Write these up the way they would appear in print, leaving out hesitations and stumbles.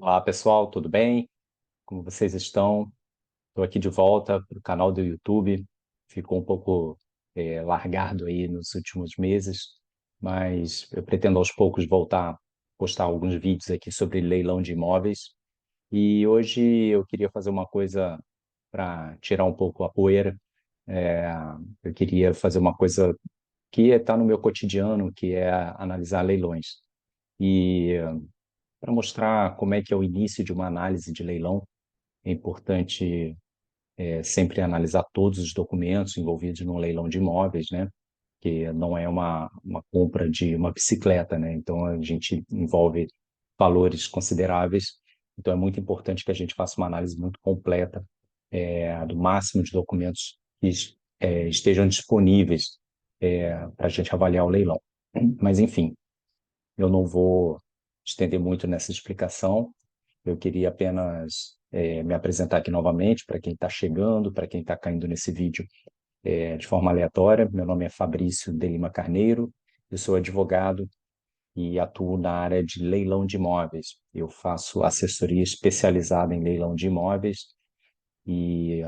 Olá, pessoal, tudo bem? Como vocês estão? Estou aqui de volta para o canal do YouTube. Ficou um pouco largado aí nos últimos meses, mas eu pretendo aos poucos voltar a postar alguns vídeos aqui sobre leilão de imóveis. E hoje eu queria fazer uma coisa para tirar um pouco a poeira. É, eu queria fazer uma coisa que está no meu cotidiano, que é analisar leilões. E para mostrar como é que é o início de uma análise de leilão, é importante sempre analisar todos os documentos envolvidos no leilão de imóveis, né? Que não é uma compra de uma bicicleta, né? Então a gente envolve valores consideráveis. Então é muito importante que a gente faça uma análise muito completa do máximo de documentos que estejam disponíveis para a gente avaliar o leilão. Mas enfim, eu não vou estender muito nessa explicação. Eu queria apenas me apresentar aqui novamente para quem está chegando, para quem está caindo nesse vídeo de forma aleatória. Meu nome é Fabrício de Lima Carneiro, eu sou advogado e atuo na área de leilão de imóveis. Eu faço assessoria especializada em leilão de imóveis e,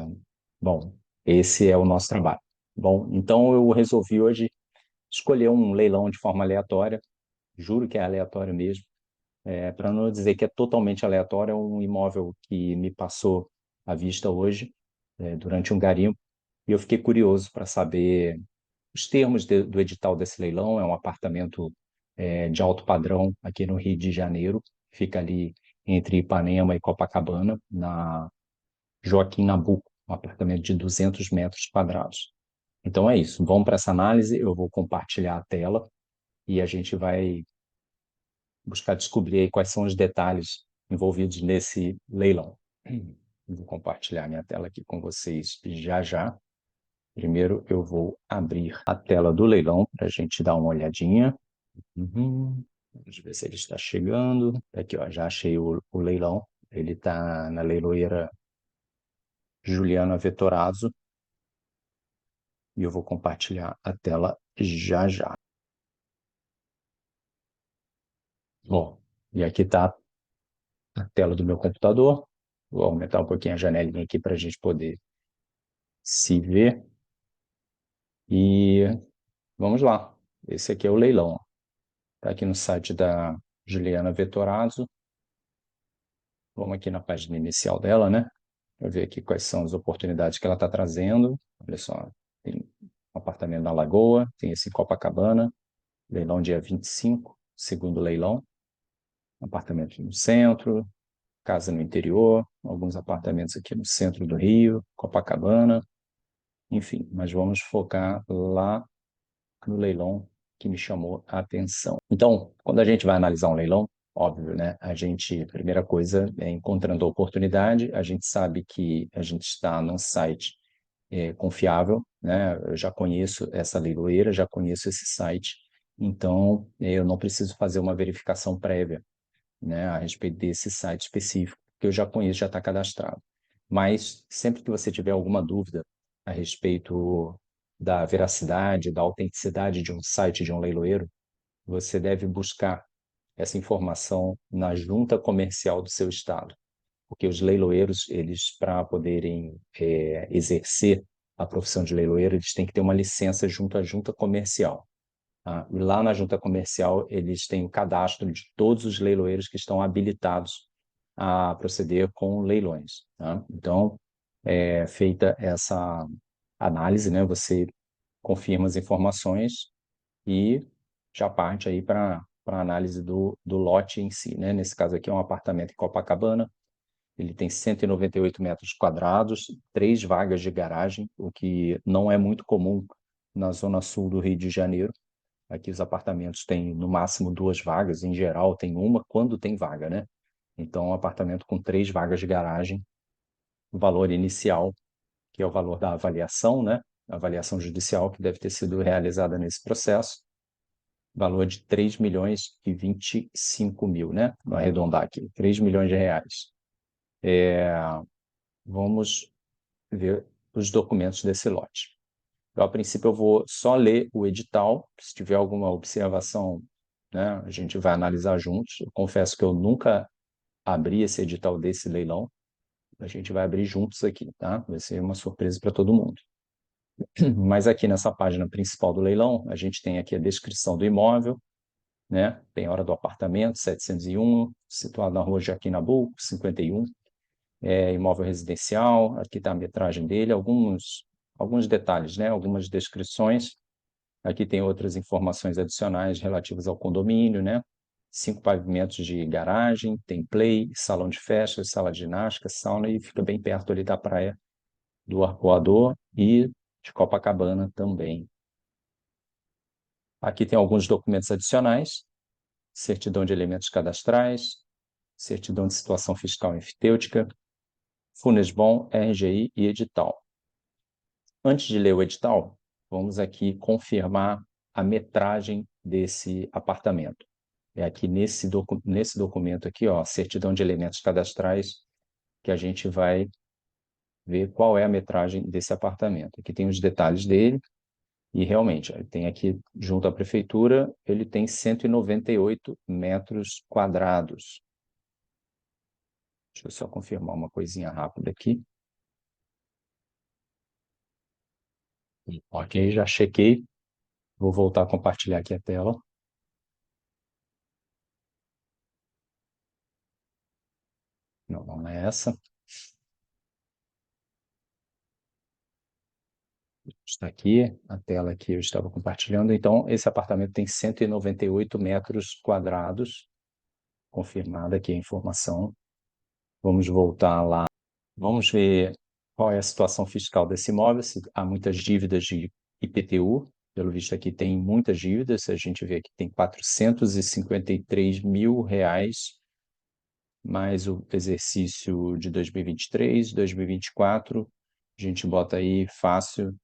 bom, esse é o nosso trabalho. Bom, então eu resolvi hoje escolher um leilão de forma aleatória, juro que é aleatório mesmo, para não dizer que é totalmente aleatório, é um imóvel que me passou à vista hoje, durante um garimpo, e eu fiquei curioso para saber os termos do edital desse leilão. É um apartamento de alto padrão aqui no Rio de Janeiro, fica ali entre Ipanema e Copacabana, na Joaquim Nabuco, um apartamento de 200 metros quadrados. Então é isso, vamos para essa análise, eu vou compartilhar a tela e a gente vai buscar descobrir aí quais são os detalhes envolvidos nesse leilão. Vou compartilhar minha tela aqui com vocês já já. Primeiro eu vou abrir a tela do leilão para a gente dar uma olhadinha. Vamos ver se ele está chegando. Aqui, ó, já achei o leilão. Ele está na leiloeira Juliana Vettorazzo e eu vou compartilhar a tela já já. Bom, e aqui está a tela do meu computador. Vou aumentar um pouquinho a janelinha aqui para a gente poder se ver. E vamos lá. Esse aqui é o leilão. Está aqui no site da Juliana Vettorazzo. Vamos aqui na página inicial dela, né? Para ver aqui quais são as oportunidades que ela está trazendo. Olha só, tem um apartamento na Lagoa, tem esse em Copacabana, leilão dia 25, segundo leilão. Apartamento no centro, casa no interior, alguns apartamentos aqui no centro do Rio, Copacabana, enfim, mas vamos focar lá no leilão que me chamou a atenção. Então, quando a gente vai analisar um leilão, óbvio, né? A gente, primeira coisa, é encontrando a oportunidade, a gente sabe que a gente está num site confiável, né? Eu já conheço essa leiloeira, já conheço esse site, então eu não preciso fazer uma verificação prévia, né, a respeito desse site específico, que eu já conheço, já está cadastrado. Mas sempre que você tiver alguma dúvida a respeito da veracidade, da autenticidade de um site, de um leiloeiro, você deve buscar essa informação na junta comercial do seu estado, porque os leiloeiros, eles, para poderem exercer a profissão de leiloeiro, eles têm que ter uma licença junto à junta comercial. Tá? E lá na junta comercial, eles têm o cadastro de todos os leiloeiros que estão habilitados a proceder com leilões. Tá? Então, feita essa análise, né, você confirma as informações e já parte aí para a análise do lote em si. Né? Nesse caso aqui é um apartamento em Copacabana, ele tem 198 metros quadrados, 3 vagas de garagem, o que não é muito comum na zona sul do Rio de Janeiro. Aqui os apartamentos têm no máximo 2 vagas, em geral tem uma quando tem vaga, né? Então, um apartamento com 3 vagas de garagem, o valor inicial, que é o valor da avaliação, né? A avaliação judicial que deve ter sido realizada nesse processo, valor de 3 milhões e 25 mil, né? Vou arredondar aqui, 3 milhões de reais. Vamos ver os documentos desse lote. Então, a princípio, eu vou só ler o edital. Se tiver alguma observação, né, a gente vai analisar juntos. Eu confesso que eu nunca abrir esse edital desse leilão. A gente vai abrir juntos aqui, tá? Vai ser uma surpresa para todo mundo. Mas aqui nessa página principal do leilão, a gente tem aqui a descrição do imóvel, né? Tem hora do apartamento, 701, situado na rua Joaquim Nabuco, 51, imóvel residencial, aqui está a metragem dele, alguns detalhes, né? Algumas descrições. Aqui tem outras informações adicionais relativas ao condomínio, né? 5 pavimentos de garagem, tem play, salão de festas, sala de ginástica, sauna e fica bem perto ali da praia do Arpoador e de Copacabana também. Aqui tem alguns documentos adicionais, certidão de elementos cadastrais, certidão de situação fiscal e enfitêutica, Funesbon, RGI e edital. Antes de ler o edital, vamos aqui confirmar a metragem desse apartamento. É aqui nesse documento aqui, ó, certidão de elementos cadastrais, que a gente vai ver qual é a metragem desse apartamento. Aqui tem os detalhes dele, e realmente, ele tem aqui, junto à prefeitura, ele tem 198 metros quadrados. Deixa eu só confirmar uma coisinha rápida aqui. Ok, já chequei. Vou voltar a compartilhar aqui a tela. Não, não é essa. Está aqui, a tela que eu estava compartilhando. Então, esse apartamento tem 198 metros quadrados. Confirmada aqui a informação. Vamos voltar lá. Vamos ver qual é a situação fiscal desse imóvel, se há muitas dívidas de IPTU. Pelo visto aqui tem muitas dívidas, a gente vê que tem R$ 453.000, mais o exercício de 2023, 2024, a gente bota aí fácil,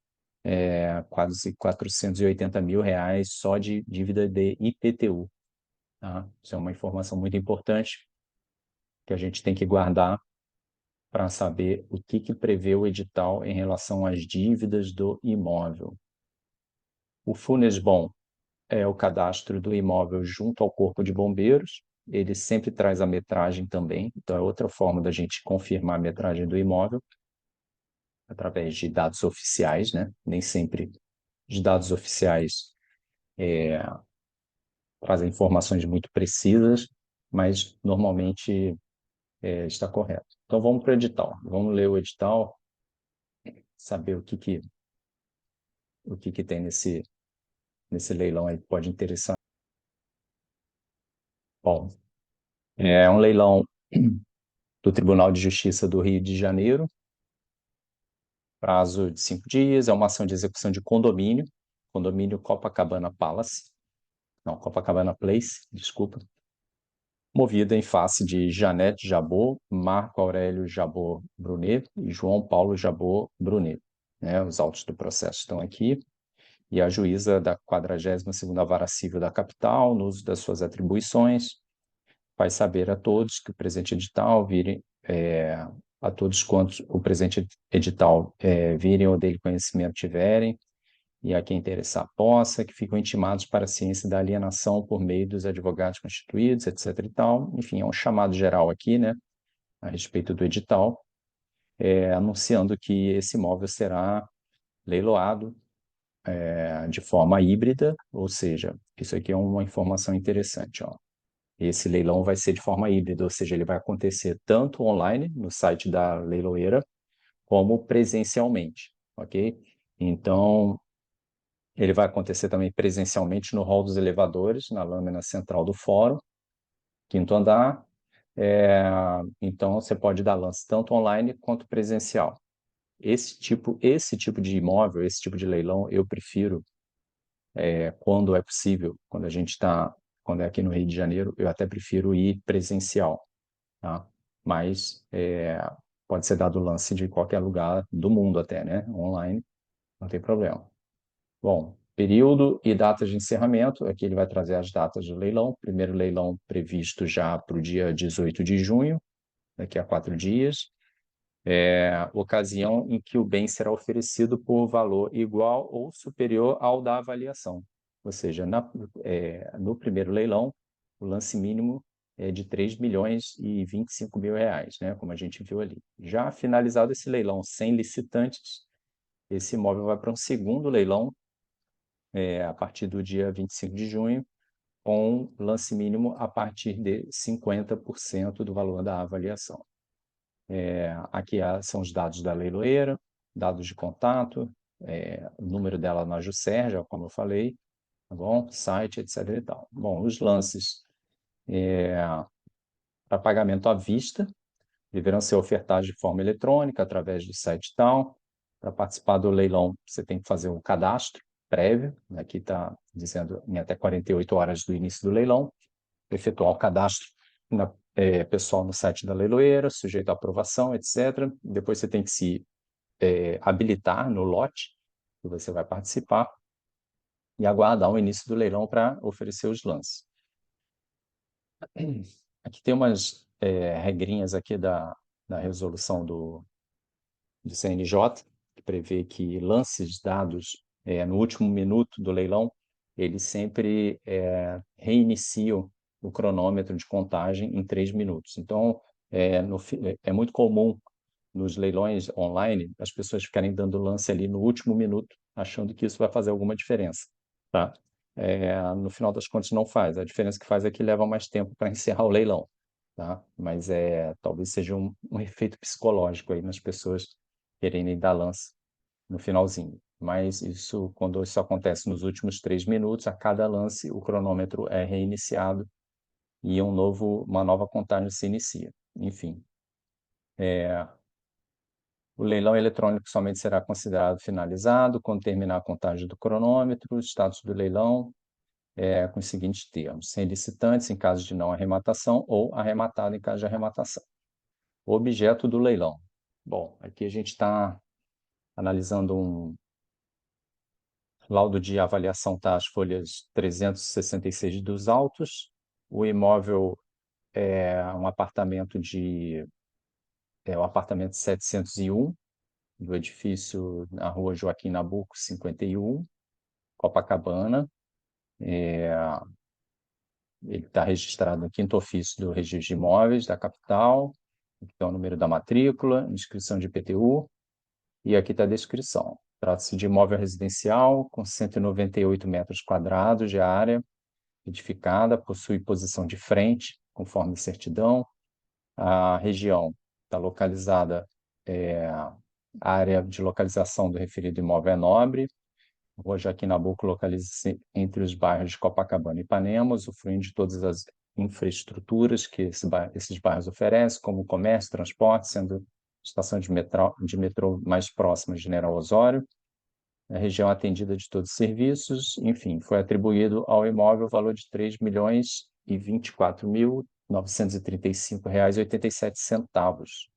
quase R$ 480.000 só de dívida de IPTU. Tá? Isso é uma informação muito importante que a gente tem que guardar para saber o que prevê o edital em relação às dívidas do imóvel. O Funesbon é o cadastro do imóvel junto ao Corpo de Bombeiros. Ele sempre traz a metragem também, então é outra forma da gente confirmar a metragem do imóvel, através de dados oficiais, né? Nem sempre os dados oficiais trazem informações muito precisas, mas normalmente está correto. Então vamos para o edital. Vamos ler o edital, saber o que tem nesse leilão aí que pode interessar. Bom, é um leilão do Tribunal de Justiça do Rio de Janeiro, prazo de 5 dias, é uma ação de execução de condomínio Copacabana Palace, não, Copacabana Place, desculpa, movida em face de Janete Jabot, Marco Aurélio Jabot Brunet e João Paulo Jabot Brunet. Né? Os autos do processo estão aqui, e a juíza da 42ª Vara Civil da Capital, no uso das suas atribuições, faz saber a todos que o presente edital a todos quantos o presente edital virem ou dele conhecimento tiverem, e a quem interessar possa, que ficam intimados para a ciência da alienação por meio dos advogados constituídos, etc. e tal. Enfim, é um chamado geral aqui, né, a respeito do edital, anunciando que esse imóvel será leiloado de forma híbrida, ou seja, isso aqui é uma informação interessante, ó. Esse leilão vai ser de forma híbrida, ou seja, ele vai acontecer tanto online, no site da leiloeira, como presencialmente, ok? Então, ele vai acontecer também presencialmente no hall dos elevadores, na lâmina central do fórum, quinto andar. Então, você pode dar lance tanto online quanto presencial. Esse tipo de imóvel, esse tipo de leilão, eu prefiro quando é possível, quando é aqui no Rio de Janeiro, eu até prefiro ir presencial, tá? Mas pode ser dado lance de qualquer lugar do mundo até, né? Online, não tem problema. Bom, período e datas de encerramento, aqui ele vai trazer as datas do leilão. Primeiro leilão previsto já para o dia 18 de junho, daqui a 4 dias. Ocasião em que o bem será oferecido por valor igual ou superior ao da avaliação. Ou seja, no primeiro leilão, o lance mínimo é de 3.025.000 reais, né, como a gente viu ali. Já finalizado esse leilão sem licitantes, esse imóvel vai para um segundo leilão, a partir do dia 25 de junho, com lance mínimo a partir de 50% do valor da avaliação. Aqui são os dados da leiloeira, dados de contato, o número dela na Juscerja, como eu falei, tá bom? Site, etc. e tal. Bom, os lances para pagamento à vista deverão ser ofertados de forma eletrônica através do site tal. Para participar do leilão, você tem que fazer um cadastro prévio, aqui está dizendo em até 48 horas do início do leilão, efetuar o cadastro pessoal no site da leiloeira, sujeito à aprovação, etc. Depois você tem que se habilitar no lote que você vai participar e aguardar o início do leilão para oferecer os lances. Aqui tem umas regrinhas aqui da resolução do CNJ, que prevê que lances dados no último minuto do leilão, eles sempre reiniciam o cronômetro de contagem em 3 minutos. Então, é muito comum nos leilões online as pessoas ficarem dando lance ali no último minuto, achando que isso vai fazer alguma diferença, tá? No final das contas não faz. A diferença que faz é que leva mais tempo para encerrar o leilão, tá? Mas talvez seja um efeito psicológico aí nas pessoas quererem dar lance no finalzinho. Mas isso, quando isso acontece nos últimos 3 minutos, a cada lance o cronômetro é reiniciado e uma nova contagem se inicia. Enfim, o leilão eletrônico somente será considerado finalizado quando terminar a contagem do cronômetro, o status do leilão, com os seguintes termos: sem licitantes em caso de não arrematação ou arrematado em caso de arrematação. O objeto do leilão. Bom, aqui a gente está analisando um laudo de avaliação, tá, as folhas 366 dos autos. O imóvel um apartamento o apartamento 701 do edifício na rua Joaquim Nabuco, 51, Copacabana. Ele está registrado no 5º ofício do Registro de Imóveis da capital, aqui está o número da matrícula, inscrição de IPTU, e aqui está a descrição. Trata-se de imóvel residencial com 198 metros quadrados de área edificada, possui posição de frente, conforme certidão. A região está localizada, a área de localização do referido imóvel é Nobre. Rua Joaquim Nabuco localiza-se entre os bairros de Copacabana e Ipanema, usufruindo de todas as infraestruturas que esses bairros oferecem, como comércio, transporte, sendo estação de metrô mais próxima, General Osório. A região atendida de todos os serviços, enfim, foi atribuído ao imóvel o valor de R$ 3.024.935,87.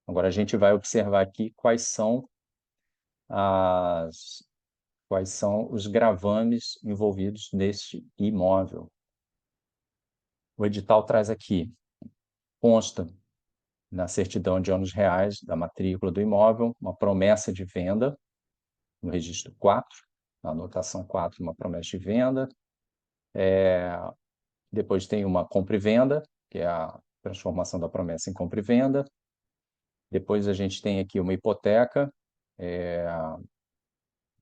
Agora a gente vai observar aqui quais são os gravames envolvidos neste imóvel. O edital traz aqui, consta na certidão de ônus reais da matrícula do imóvel, uma promessa de venda, no registro 4, na anotação 4, uma promessa de venda. Depois tem uma compra e venda, que é a transformação da promessa em compra e venda. Depois a gente tem aqui uma hipoteca, a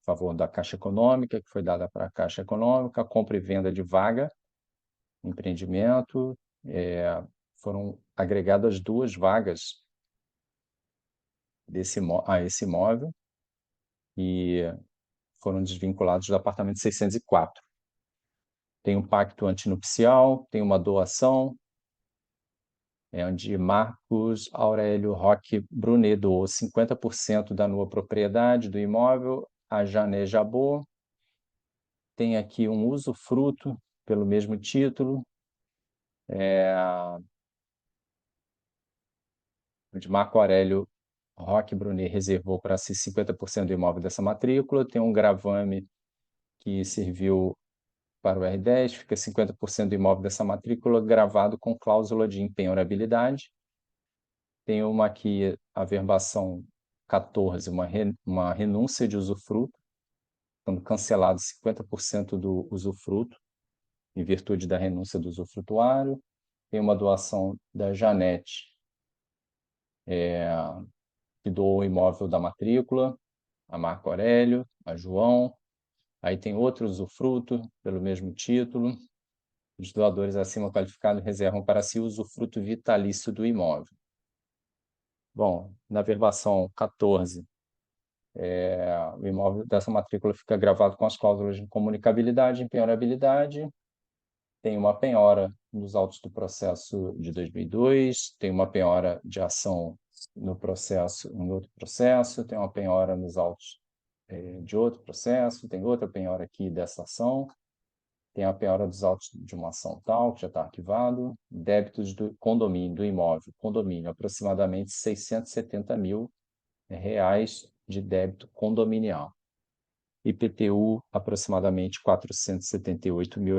favor da Caixa Econômica, que foi dada para a Caixa Econômica, compra e venda de vaga, empreendimento, foram agregadas 2 vagas a esse imóvel e foram desvinculados do apartamento 604. Tem um pacto antinupcial, tem uma doação, onde Marcos Aurélio Roque Brunet doou 50% da nua propriedade do imóvel a Jané Jabot. Tem aqui um usufruto pelo mesmo título, onde Marco Aurélio Roque Brunet reservou para si 50% do imóvel dessa matrícula. Tem um gravame que serviu para o R10, fica 50% do imóvel dessa matrícula gravado com cláusula de impenhorabilidade. Tem uma aqui, a verbação 14, uma renúncia de usufruto, quando cancelado 50% do usufruto. em virtude da renúncia do usufrutuário. Tem uma doação da Janete, que doou o imóvel da matrícula, a Marco Aurélio, a João. Aí tem outro usufruto pelo mesmo título. Os doadores acima qualificados reservam para si o usufruto vitalício do imóvel. Bom, na verbação 14, o imóvel dessa matrícula fica gravado com as cláusulas de incomunicabilidade e impenhorabilidade. Tem uma penhora nos autos do processo de 2002, tem uma penhora de ação no processo, em outro processo, tem uma penhora nos autos de outro processo, tem outra penhora aqui dessa ação, tem a penhora dos autos de uma ação tal, que já está arquivado, débitos do condomínio, do imóvel, condomínio, aproximadamente R$ 670 mil de débito condominial. IPTU, aproximadamente R$ 478 mil.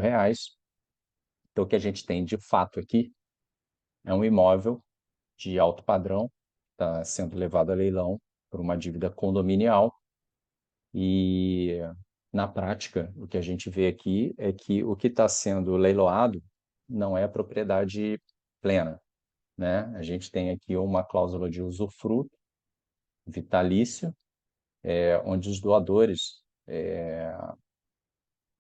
Então, o que a gente tem de fato aqui é um imóvel de alto padrão, está sendo levado a leilão por uma dívida condominial, e na prática, o que a gente vê aqui é que o que está sendo leiloado não é a propriedade plena, né? A gente tem aqui uma cláusula de usufruto vitalício, onde os doadores,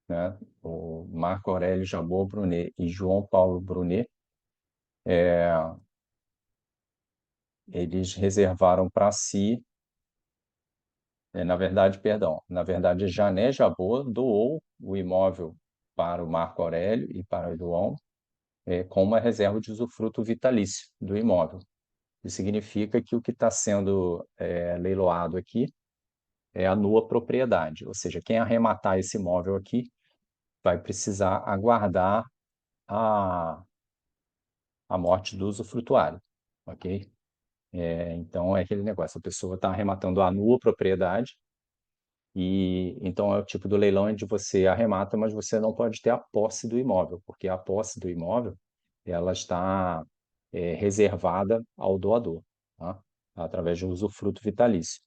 né, o Marco Aurélio Jabor Brunet e João Paulo Brunet, eles reservaram para si, na verdade, Jané Jabor doou o imóvel para o Marco Aurélio e para o João, com uma reserva de usufruto vitalício do imóvel. Isso significa que o que está sendo leiloado aqui é a nua propriedade, ou seja, quem arrematar esse imóvel aqui vai precisar aguardar a morte do usufrutuário, ok? Então, é aquele negócio, a pessoa está arrematando a nua propriedade, e então é o tipo do leilão onde você arremata, mas você não pode ter a posse do imóvel, porque a posse do imóvel ela está reservada ao doador, tá? Através de um usufruto vitalício.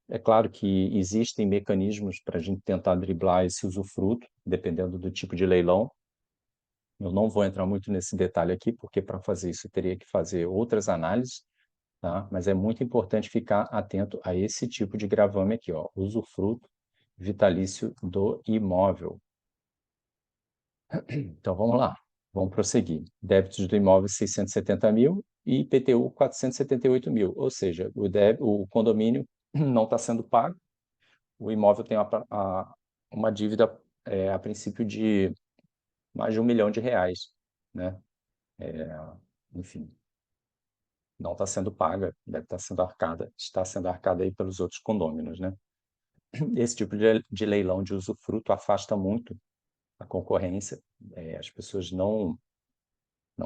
É claro que existem mecanismos para a gente tentar driblar esse usufruto, dependendo do tipo de leilão. Eu não vou entrar muito nesse detalhe aqui, porque para fazer isso eu teria que fazer outras análises, tá? Mas é muito importante ficar atento a esse tipo de gravame aqui, ó, usufruto vitalício do imóvel. Então vamos lá, vamos prosseguir. Débitos do imóvel 670 mil e IPTU 478 mil, ou seja, o condomínio não está sendo pago, o imóvel tem uma dívida a princípio de mais de R$ 1 milhão, né? Enfim, não está sendo paga, deve estar sendo arcada, está sendo arcada aí pelos outros condôminos, né? Esse tipo de leilão de usufruto afasta muito a concorrência, as pessoas não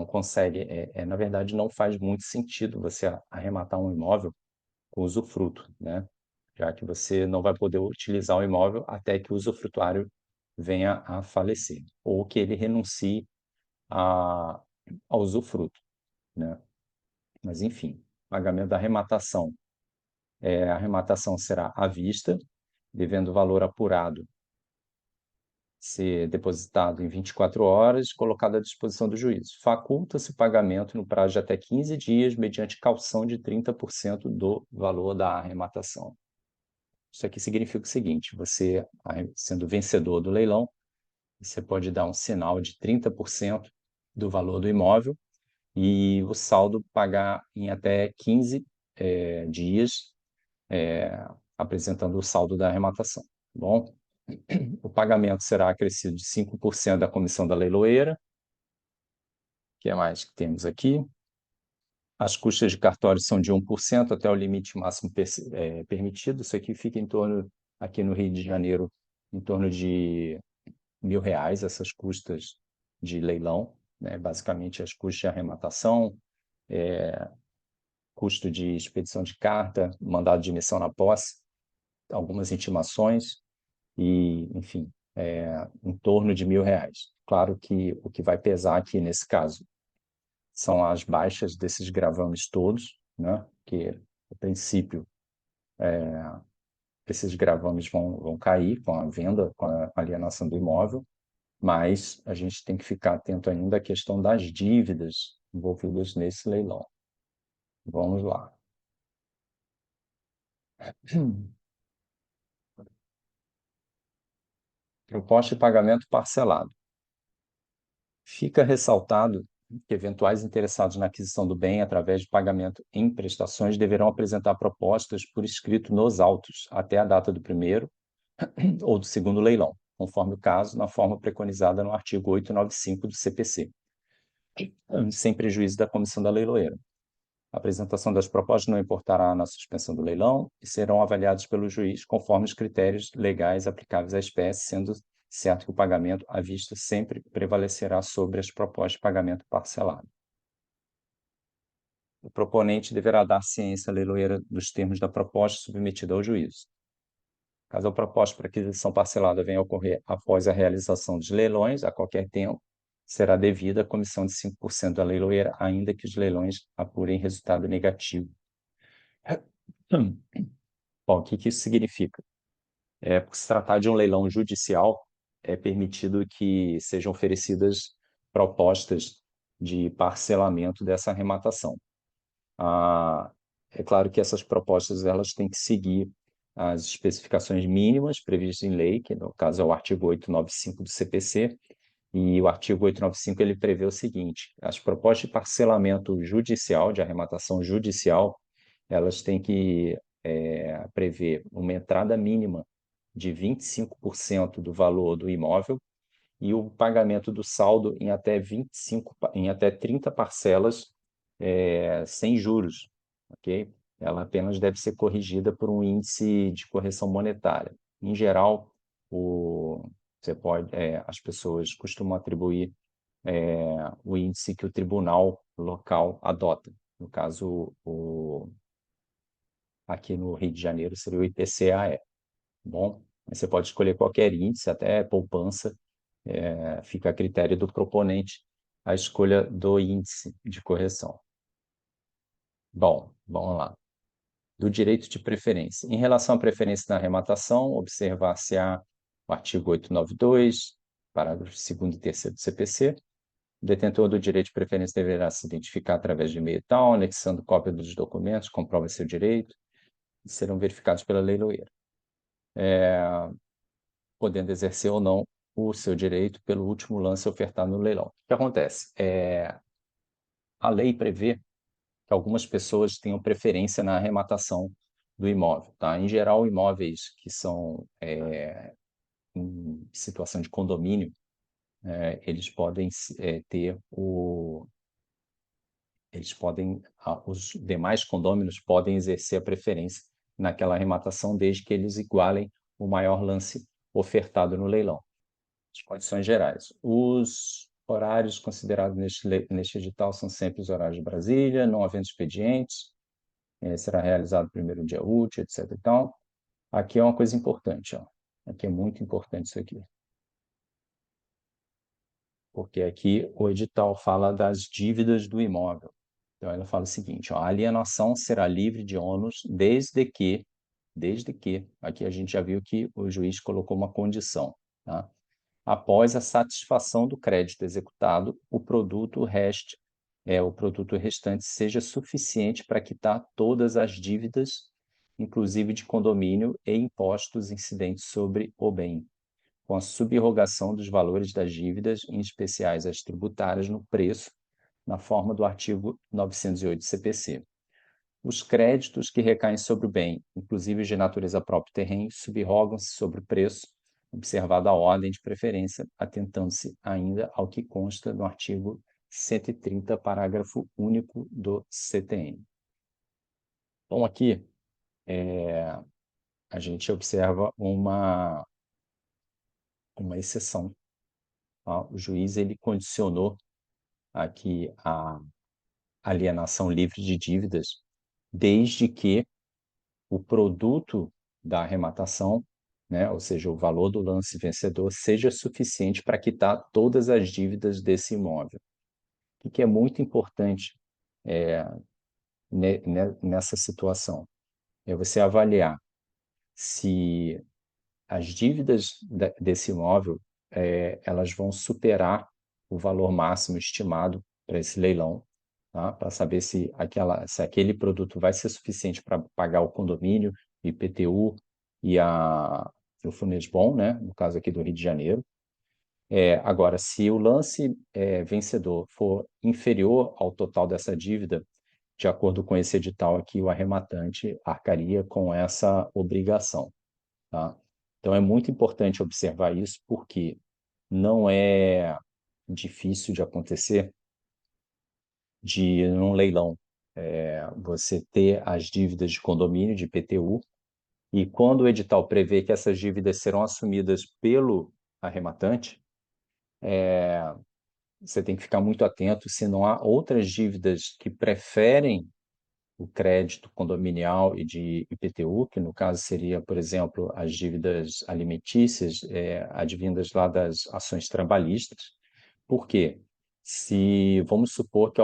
conseguem, na verdade, não faz muito sentido você arrematar um imóvel com usufruto, né? Já que você não vai poder utilizar o imóvel até que o usufrutuário venha a falecer, ou que ele renuncie ao usufruto, né? Mas, enfim, pagamento da arrematação. A arrematação será à vista, devendo o valor apurado ser depositado em 24 horas, colocado à disposição do juiz. Faculta-se o pagamento no prazo de até 15 dias, mediante caução de 30% do valor da arrematação. Isso aqui significa o seguinte: você, sendo vencedor do leilão, você pode dar um sinal de 30% do valor do imóvel e o saldo pagar em até 15 dias, apresentando o saldo da arrematação. Bom, o pagamento será acrescido de 5% da comissão da leiloeira. O que mais que temos aqui? As custas de cartório são de 1% até o limite máximo permitido. Isso aqui fica em torno, aqui no Rio de Janeiro, em torno de R$ 1.000, essas custas de leilão, né? Basicamente as custas de arrematação, custo de expedição de carta, mandado de emissão na posse, algumas intimações e, enfim, em torno de R$ 1.000. Claro que o que vai pesar aqui nesse caso são as baixas desses gravames todos, né? Que, a princípio, esses gravames vão cair com a venda, com a alienação do imóvel, mas a gente tem que ficar atento ainda à questão das dívidas envolvidas nesse leilão. Vamos lá. Proposta de pagamento parcelado. Fica ressaltado que eventuais interessados na aquisição do bem através de pagamento em prestações deverão apresentar propostas por escrito nos autos até a data do primeiro ou do segundo leilão, conforme o caso, na forma preconizada no artigo 895 do CPC, sem prejuízo da comissão da leiloeira. A apresentação das propostas não importará na suspensão do leilão e serão avaliadas pelo juiz conforme os critérios legais aplicáveis à espécie, sendo certo que o pagamento à vista sempre prevalecerá sobre as propostas de pagamento parcelado. O proponente deverá dar ciência à leiloeira dos termos da proposta submetida ao juízo. Caso a proposta para aquisição parcelada venha a ocorrer após a realização dos leilões, a qualquer tempo, será devida a comissão de 5% da leiloeira, ainda que os leilões apurem resultado negativo. Bom, o que isso significa? Por se tratar de um leilão judicial, é permitido que sejam oferecidas propostas de parcelamento dessa arrematação. É claro que essas propostas elas têm que seguir as especificações mínimas previstas em lei, que no caso é o artigo 895 do CPC, e o artigo 895 ele prevê o seguinte: as propostas de parcelamento judicial, de arrematação judicial, elas têm que prever uma entrada mínima de 25% do valor do imóvel e o pagamento do saldo em até 30 parcelas sem juros, ok? Ela apenas deve ser corrigida por um índice de correção monetária. Em geral, as pessoas costumam atribuir o índice que o tribunal local adota. No caso, aqui no Rio de Janeiro seria o IPCA-E. Bom, você pode escolher qualquer índice, até poupança, fica a critério do proponente a escolha do índice de correção. Bom, vamos lá. Do direito de preferência. Em relação à preferência na arrematação, observar-se-á o artigo 892, parágrafos 2º e 3º do CPC. O detentor do direito de preferência deverá se identificar através de e-mail tal, anexando cópia dos documentos, comprova seu direito, e serão verificados pela leiloeira, podendo exercer ou não o seu direito pelo último lance ofertado no leilão. O que acontece? A lei prevê que algumas pessoas tenham preferência na arrematação do imóvel. Tá? Em geral, imóveis que são em situação de condomínio, eles podem ter os demais condôminos podem exercer a preferência naquela arrematação desde que eles igualem o maior lance ofertado no leilão. As condições gerais. Os horários considerados neste edital são sempre os horários de Brasília, não havendo expedientes, será realizado o primeiro dia útil, etc. Então, aqui é uma coisa importante, ó. Aqui é muito importante isso aqui. Porque aqui o edital fala das dívidas do imóvel. Então, ela fala o seguinte, ó, a alienação será livre de ônus desde que, aqui a gente já viu que o juiz colocou uma condição, tá? Após a satisfação do crédito executado, o produto restante seja suficiente para quitar todas as dívidas, inclusive de condomínio e impostos incidentes sobre o bem, com a subrogação dos valores das dívidas, em especiais as tributárias, no preço, na forma do artigo 908 CPC. Os créditos que recaem sobre o bem, inclusive de natureza própria terreno, subrogam-se sobre o preço, observada a ordem de preferência, atentando-se ainda ao que consta no artigo 130, parágrafo único do CTN. Então, aqui, a gente observa uma exceção. Tá? O juiz ele condicionou aqui a alienação livre de dívidas, desde que o produto da arrematação, né, ou seja, o valor do lance vencedor, seja suficiente para quitar todas as dívidas desse imóvel. O que é muito importante nessa situação é você avaliar se as dívidas desse imóvel elas vão superar o valor máximo estimado para esse leilão, tá? Para saber se aquele produto vai ser suficiente para pagar o condomínio, IPTU e o Funesbon, né? No caso aqui do Rio de Janeiro. Agora, se o lance vencedor for inferior ao total dessa dívida, de acordo com esse edital aqui, o arrematante arcaria com essa obrigação, tá? Então, é muito importante observar isso, porque não é difícil de acontecer de, num leilão, você ter as dívidas de condomínio, de IPTU, e quando o edital prevê que essas dívidas serão assumidas pelo arrematante, você tem que ficar muito atento se não há outras dívidas que preferem o crédito condominial e de IPTU, que no caso seria, por exemplo, as dívidas alimentícias, advindas lá das ações trabalhistas. Por quê? Se vamos supor que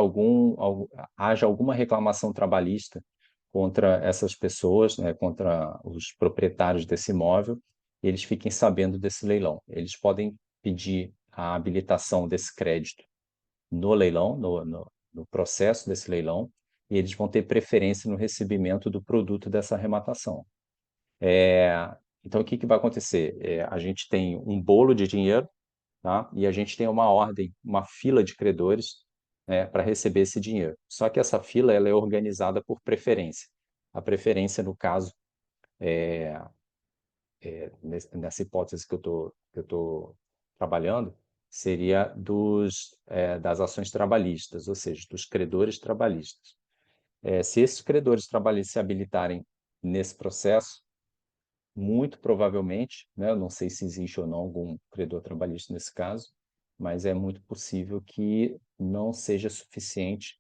haja alguma reclamação trabalhista contra essas pessoas, né, contra os proprietários desse imóvel, e eles fiquem sabendo desse leilão. Eles podem pedir a habilitação desse crédito no leilão, no processo desse leilão, e eles vão ter preferência no recebimento do produto dessa arrematação. Então, o que vai acontecer? A gente tem um bolo de dinheiro, tá? E a gente tem uma ordem, uma fila de credores, né, para receber esse dinheiro. Só que essa fila ela é organizada por preferência. A preferência, no caso, nessa hipótese que eu estou trabalhando, seria das ações trabalhistas, ou seja, dos credores trabalhistas. Se esses credores trabalhistas se habilitarem nesse processo, muito provavelmente, né, eu não sei se existe ou não algum credor trabalhista nesse caso, mas é muito possível que não seja suficiente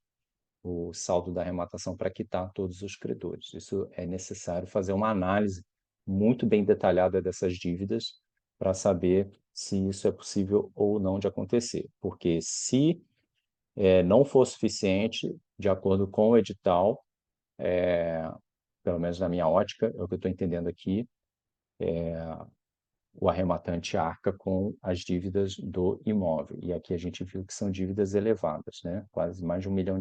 o saldo da arrematação para quitar todos os credores. Isso é necessário fazer uma análise muito bem detalhada dessas dívidas para saber se isso é possível ou não de acontecer. Porque se não for suficiente, de acordo com o edital, pelo menos na minha ótica, é o que eu estou entendendo aqui, o arrematante arca com as dívidas do imóvel. E aqui a gente viu que são dívidas elevadas, né? Quase mais de R$ 1 milhão.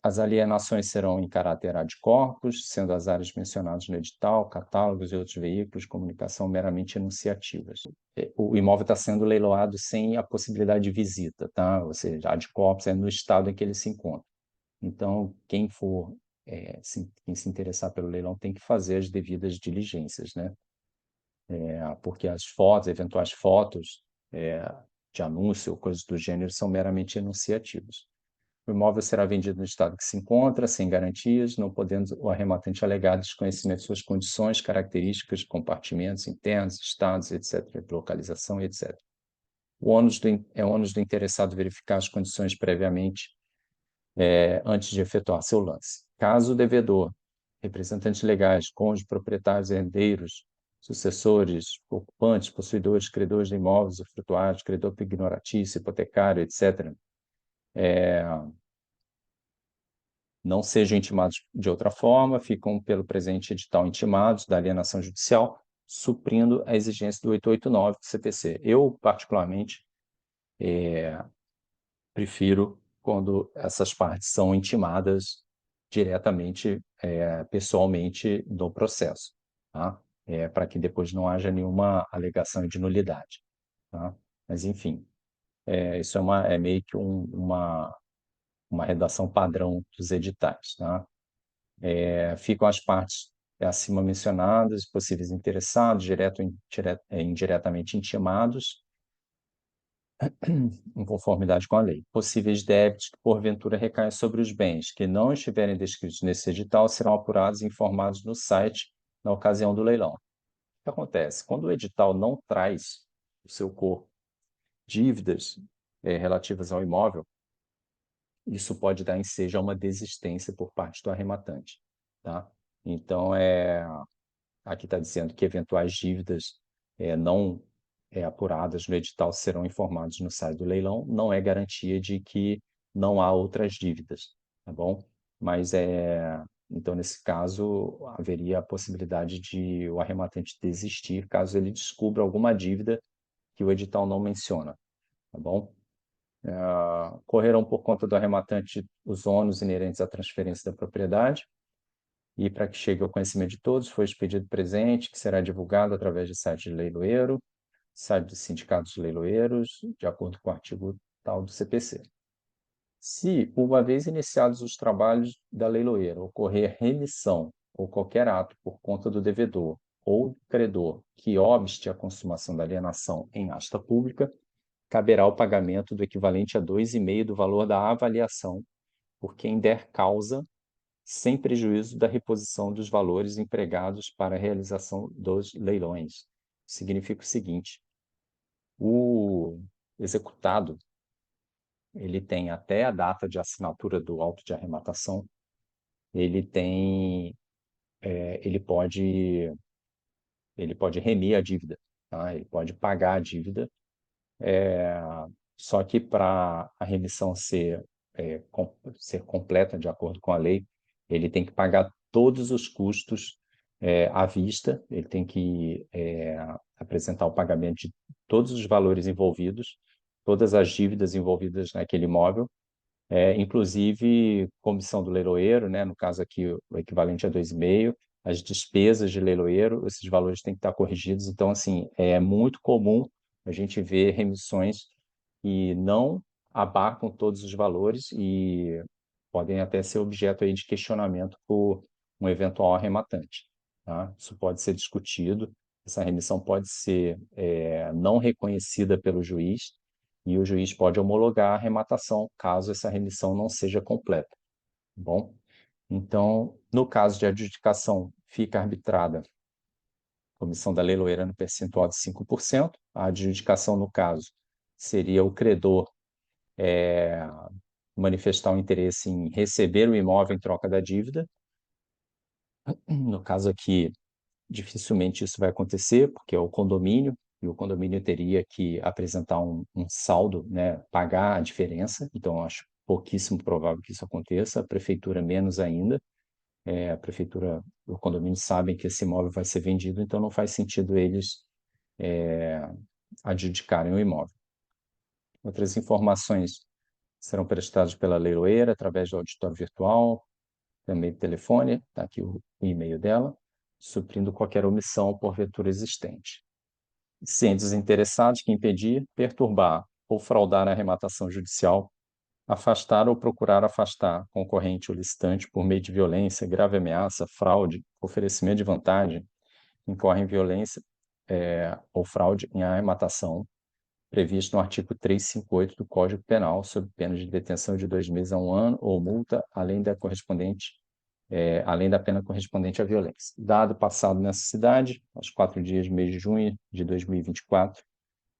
As alienações serão em caráter ad corpus, sendo as áreas mencionadas no edital, catálogos e outros veículos de comunicação meramente enunciativas. O imóvel está sendo leiloado sem a possibilidade de visita, tá? Ou seja, ad corpus é no estado em que ele se encontra. Então, quem se interessar pelo leilão tem que fazer as devidas diligências, né? Porque as fotos, eventuais fotos de anúncio ou coisas do gênero são meramente enunciativas. O imóvel será vendido no estado que se encontra, sem garantias, não podendo o arrematante alegar desconhecimento de suas condições, características, compartimentos internos, estados, etc., localização, etc. É ônus do interessado verificar as condições previamente, antes de efetuar seu lance. Caso o devedor, representantes legais, cônjuges, proprietários, herdeiros, sucessores, ocupantes, possuidores, credores de imóveis, usufrutuários, credor ignoratício, hipotecário, etc., não sejam intimados de outra forma, ficam pelo presente edital intimados da alienação judicial, suprindo a exigência do 889 do CPC. Eu, particularmente, prefiro quando essas partes são intimadas diretamente, pessoalmente, no processo, tá? Para que depois não haja nenhuma alegação de nulidade, tá? Mas, enfim, isso é meio que uma redação padrão dos editais, tá? Ficam as partes acima mencionadas, possíveis interessados, direto ou indiretamente intimados, em conformidade com a lei. Possíveis débitos que, porventura, recaem sobre os bens que não estiverem descritos nesse edital serão apurados e informados no site na ocasião do leilão. O que acontece? Quando o edital não traz o seu corpo dívidas relativas ao imóvel, isso pode dar ensejo a uma desistência por parte do arrematante, tá? Então, aqui está dizendo que eventuais dívidas não apuradas no edital serão informados no site do leilão, não é garantia de que não há outras dívidas, tá bom? Mas Então, nesse caso, haveria a possibilidade de o arrematante desistir caso ele descubra alguma dívida que o edital não menciona, tá bom? Correrão por conta do arrematante os ônus inerentes à transferência da propriedade, e para que chegue ao conhecimento de todos, foi expedido presente, que será divulgado através de site de leiloeiro, site dos sindicatos de leiloeiros, de acordo com o artigo tal do CPC. Se, uma vez iniciados os trabalhos da leiloeira, ocorrer remissão ou qualquer ato por conta do devedor ou do credor que obste a consumação da alienação em asta pública, caberá o pagamento do equivalente a 2,5 do valor da avaliação por quem der causa, sem prejuízo da reposição dos valores empregados para a realização dos leilões. Significa o seguinte: o executado ele tem até a data de assinatura do auto de arrematação, ele tem, ele pode remir a dívida, tá? Ele pode pagar a dívida, só que para a remissão ser completa de acordo com a lei, ele tem que pagar todos os custos à vista, ele tem que apresentar o pagamento de todos os valores envolvidos, todas as dívidas envolvidas naquele imóvel, inclusive comissão do leiloeiro, né, no caso aqui o equivalente a 2,5, as despesas de leiloeiro, esses valores têm que estar corrigidos. Então, assim, é muito comum a gente ver remissões que não abarcam todos os valores e podem até ser objeto aí de questionamento por um eventual arrematante, tá? Isso pode ser discutido, essa remissão pode ser não reconhecida pelo juiz, e o juiz pode homologar a arrematação caso essa remissão não seja completa, tá bom? Então, no caso de adjudicação, fica arbitrada a comissão da leiloeira no percentual de 5%. A adjudicação, no caso, seria o credor manifestar o interesse em receber o imóvel em troca da dívida. No caso aqui, dificilmente isso vai acontecer, porque é o condomínio, e o condomínio teria que apresentar um saldo, né, pagar a diferença. Então, eu acho pouquíssimo provável que isso aconteça, a prefeitura menos ainda. A prefeitura, o condomínio sabem que esse imóvel vai ser vendido, então não faz sentido eles adjudicarem o imóvel. Outras informações serão prestadas pela leiloeira através do auditório virtual, também telefone, está aqui o e-mail dela, suprindo qualquer omissão porventura existente. Cientes interessados que impedir, perturbar ou fraudar a arrematação judicial, afastar ou procurar afastar concorrente ou licitante por meio de violência, grave ameaça, fraude, oferecimento de vantagem, incorre em violência ou fraude em arrematação, previsto no artigo 358 do Código Penal, sob pena de detenção de 2 meses a 1 ano ou multa, além da pena correspondente à violência. Dado passado nessa cidade, aos 4 dias do mês de junho de 2024,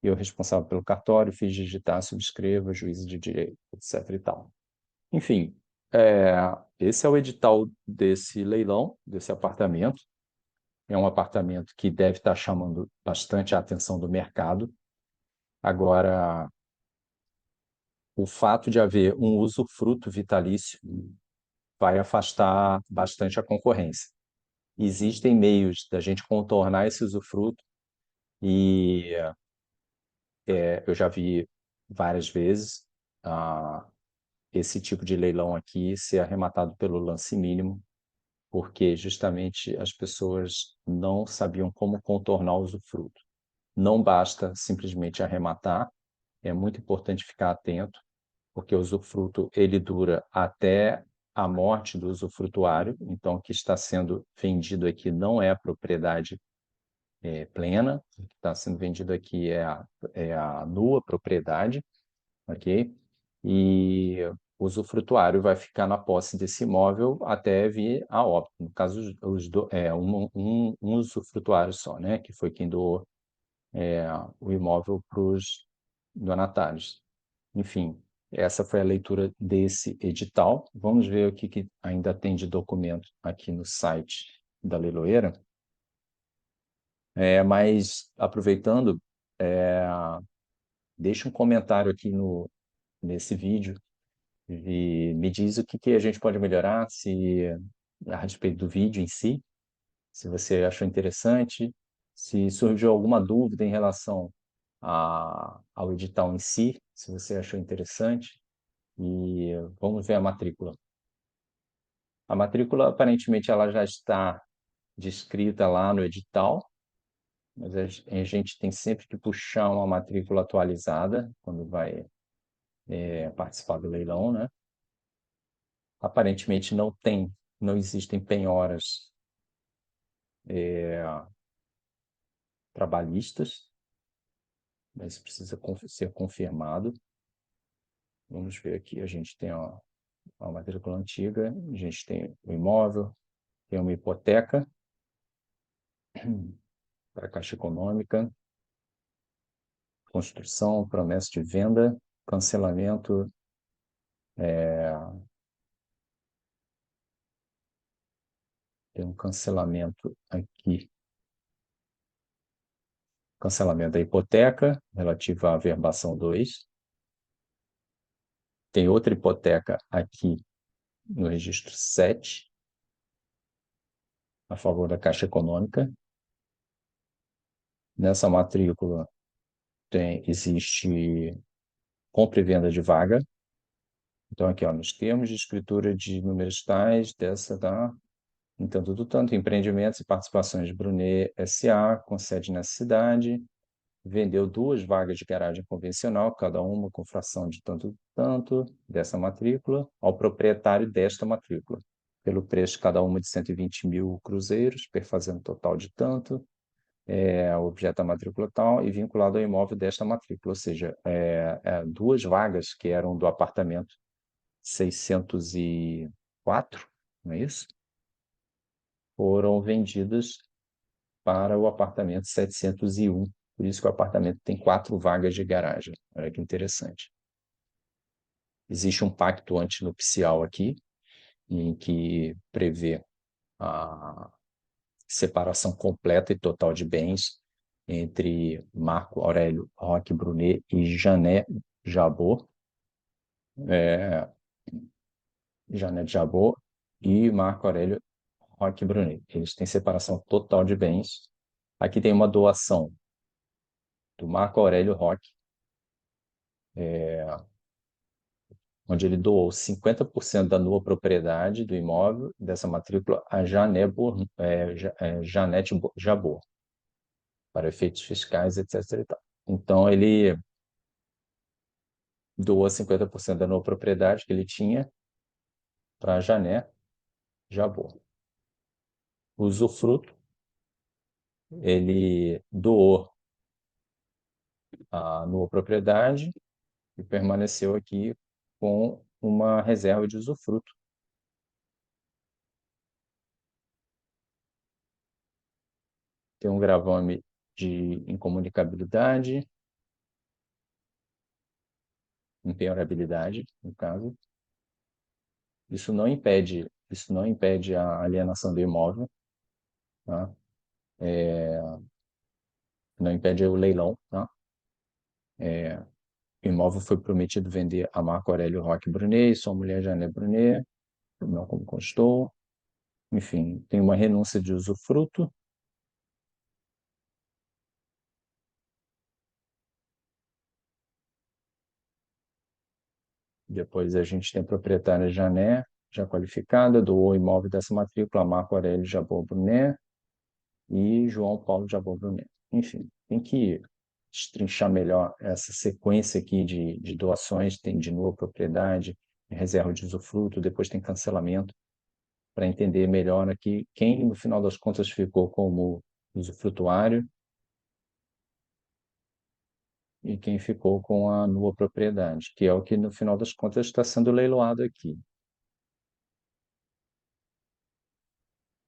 eu, responsável pelo cartório, fiz digitar, subscreva, juízo de direito, etc. e tal. Enfim, esse é o edital desse leilão, desse apartamento. É um apartamento que deve estar chamando bastante a atenção do mercado. Agora, o fato de haver um usufruto vitalício vai afastar bastante a concorrência. Existem meios da gente contornar esse usufruto e eu já vi várias vezes esse tipo de leilão aqui ser arrematado pelo lance mínimo, porque justamente as pessoas não sabiam como contornar o usufruto. Não basta simplesmente arrematar, é muito importante ficar atento, porque o usufruto ele dura até a morte do usufrutuário, então o que está sendo vendido aqui não é a propriedade plena, o que está sendo vendido aqui é a nua propriedade, ok? E o usufrutuário vai ficar na posse desse imóvel até vir a óbito. No caso, um usufrutuário só, né? Que foi quem doou o imóvel para os donatários. Enfim, essa foi a leitura desse edital. Vamos ver o que ainda tem de documento aqui no site da Leiloeira. Mas, aproveitando, deixa um comentário aqui nesse vídeo e me diz o que a gente pode melhorar, se a respeito do vídeo em si, se você achou interessante, se surgiu alguma dúvida em relação ao edital em si, se você achou interessante, e vamos ver a matrícula. A matrícula, aparentemente, ela já está descrita lá no edital, mas a gente tem sempre que puxar uma matrícula atualizada quando vai participar do leilão, né? Aparentemente não existem penhoras trabalhistas, mas precisa ser confirmado. Vamos ver aqui, a gente tem uma matrícula antiga, a gente tem o imóvel, tem uma hipoteca para a Caixa Econômica, construção, promessa de venda, cancelamento, tem um cancelamento aqui, cancelamento da hipoteca relativa à verbação 2. Tem outra hipoteca aqui no registro 7, a favor da Caixa Econômica. Nessa matrícula existe compra e venda de vaga. Então, aqui, ó, nos termos de escritura de números tais, dessa da entanto do tanto, empreendimentos e participações de Brunet S.A., com sede nessa cidade, vendeu 2 vagas de garagem convencional, cada uma com fração de tanto tanto dessa matrícula, ao proprietário desta matrícula, pelo preço de cada uma de 120 mil cruzeiros, perfazendo total de tanto, o objeto da matrícula tal, e vinculado ao imóvel desta matrícula, ou seja, 2 vagas que eram do apartamento 604, não é isso? Foram vendidas para o apartamento 701. Por isso que o apartamento tem 4 vagas de garagem. Olha que interessante. Existe um pacto antinupcial aqui, em que prevê a separação completa e total de bens entre Marco Aurélio Roque Brunet e Janet Jabot. Janet Jabot e Marco Aurélio Roque Brunet. Eles têm separação total de bens. Aqui tem uma doação do Marco Aurélio Roque, onde ele doou 50% da nua propriedade do imóvel dessa matrícula a Janete Jabor, para efeitos fiscais, etc. E tal. Então, ele doou 50% da nua propriedade que ele tinha para a Jané Jabor. O usufruto, ele doou a nua propriedade e permaneceu aqui com uma reserva de usufruto. Tem um gravame de incomunicabilidade, impenhorabilidade, no caso. Isso não impede a alienação do imóvel, tá? Não impede o leilão, tá? O imóvel foi prometido vender a Marco Aurélio Roque Brunet e sua mulher Jané Brunet, não como constou. Enfim, tem uma renúncia de usufruto. Depois a gente tem a proprietária Jané, já qualificada, doou o imóvel dessa matrícula a Marco Aurélio Jabor Brunet e João Paulo Jabor Brunet. Enfim, tem que destrinchar melhor essa sequência aqui de doações, tem de nova propriedade, reserva de usufruto, depois tem cancelamento, para entender melhor aqui quem, no final das contas, ficou como usufrutuário e quem ficou com a nua propriedade, que é o que, no final das contas, está sendo leiloado aqui.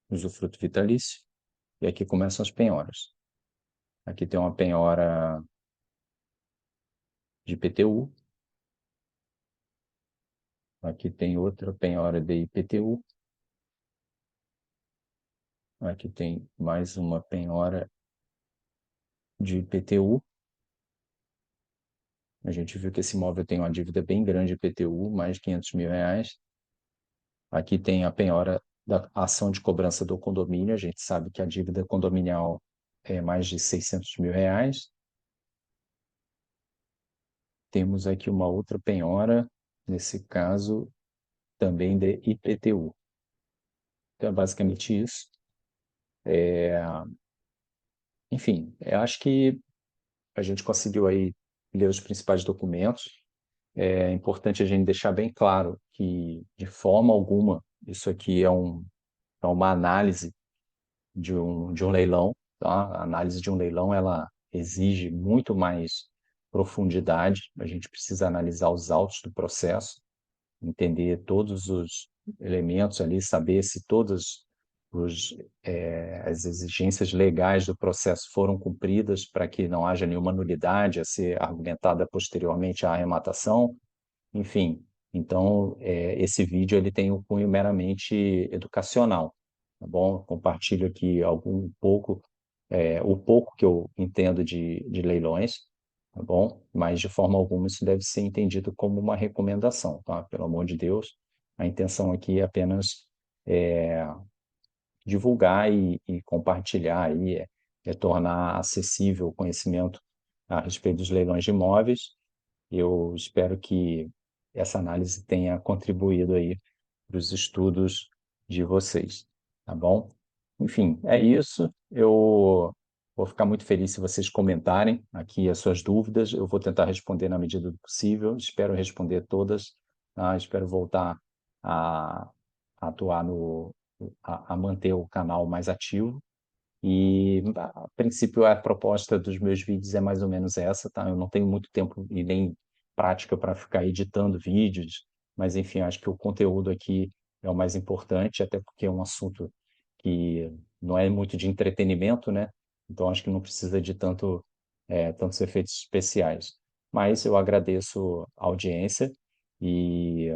Usufruto vitalício, e aqui começam as penhoras. Aqui tem uma penhora de IPTU, aqui tem outra penhora de IPTU, aqui tem mais uma penhora de IPTU. A gente viu que esse imóvel tem uma dívida bem grande de IPTU, mais de R$ 500 mil. Aqui tem a penhora da ação de cobrança do condomínio. A gente sabe que a dívida condominial é mais de R$ 600.000. Temos aqui uma outra penhora, nesse caso também de IPTU. Então é basicamente isso. Enfim, eu acho que a gente conseguiu aí ler os principais documentos. É importante a gente deixar bem claro que, de forma alguma, isso aqui é uma análise de um leilão, tá? A análise de um leilão, ela exige muito mais profundidade. A gente precisa analisar os autos do processo, entender todos os elementos ali, saber se todas as exigências legais do processo foram cumpridas para que não haja nenhuma nulidade a ser argumentada posteriormente à arrematação. Enfim, então esse vídeo ele tem um cunho meramente educacional, tá bom? Compartilho aqui o pouco que eu entendo de leilões, tá bom? Mas de forma alguma isso deve ser entendido como uma recomendação, tá? Pelo amor de Deus, a intenção aqui é apenas divulgar e compartilhar aí, tornar acessível o conhecimento a respeito dos leilões de imóveis. Eu espero que essa análise tenha contribuído aí para os estudos de vocês, tá bom? Enfim, é isso. Eu vou ficar muito feliz se vocês comentarem aqui as suas dúvidas. Eu vou tentar responder na medida do possível. Espero responder todas, tá? Espero voltar a, a atuar a manter o canal mais ativo. E, a princípio, a proposta dos meus vídeos é mais ou menos essa, tá? Eu não tenho muito tempo e nem prática para ficar editando vídeos, mas, enfim, acho que o conteúdo aqui é o mais importante, até porque é um assunto que não é muito de entretenimento, né? Então, acho que não precisa de tantos efeitos especiais. Mas eu agradeço a audiência e,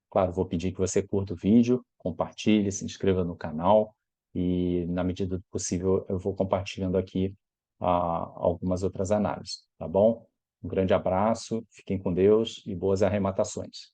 claro, vou pedir que você curta o vídeo, compartilhe, se inscreva no canal e, na medida do possível, eu vou compartilhando aqui algumas outras análises, tá bom? Um grande abraço, fiquem com Deus e boas arrematações.